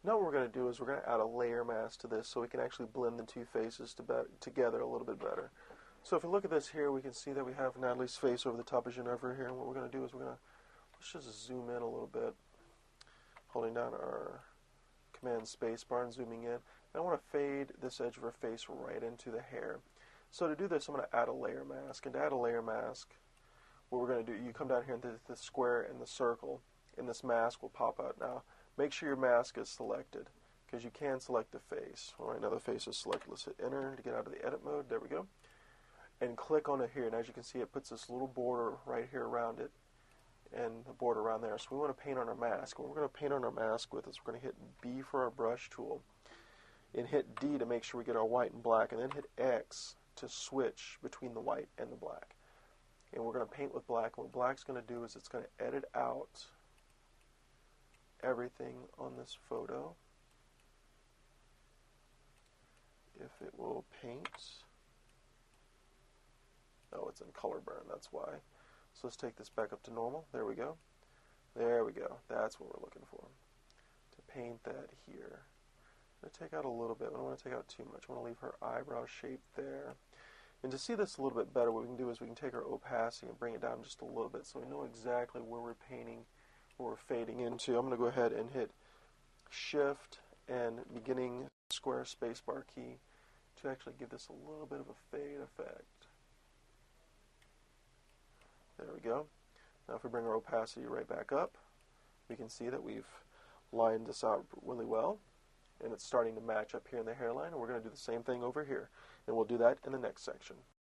Now what we're going to do is we're going to add a layer mask to this so we can actually blend the two faces together a little bit better. So if we look at this here, we can see that we have Natalie's face over the top of Ginevra here, and what we're going to do is let's just zoom in a little bit, holding down our Command space bar and zooming in. And I want to fade this edge of her face right into the hair. So to do this, I'm going to add a layer mask, and to add a layer mask, what we're going to do, you come down here into the square and the circle, and this mask will pop out. Now, make sure your mask is selected, because you can select the face. All right, now the face is selected. Let's hit enter to get out of the edit mode. There we go. And click on it here, and as you can see, it puts this little border right here around it, and the border around there. So we want to paint on our mask. What we're going to paint on our mask with is we're going to hit B for our brush tool, and hit D to make sure we get our white and black, and then hit X to switch between the white and the black. And we're going to paint with black. And what black's going to do is it's going to edit out everything on this photo. If it will paint. Oh, it's in color burn, that's why. So let's take this back up to normal. There we go. There we go. That's what we're looking for. To paint that here. I'm going to take out a little bit. I don't want to take out too much. I want to leave her eyebrow shape there. And to see this a little bit better, what we can do is we can take our opacity and bring it down just a little bit so we know exactly where we're painting, where we're fading into. I'm going to go ahead and hit Shift and beginning square spacebar key to actually give this a little bit of a fade effect. There we go. Now if we bring our opacity right back up, we can see that we've lined this out really well, and it's starting to match up here in the hairline, and we're going to do the same thing over here, and we'll do that in the next section.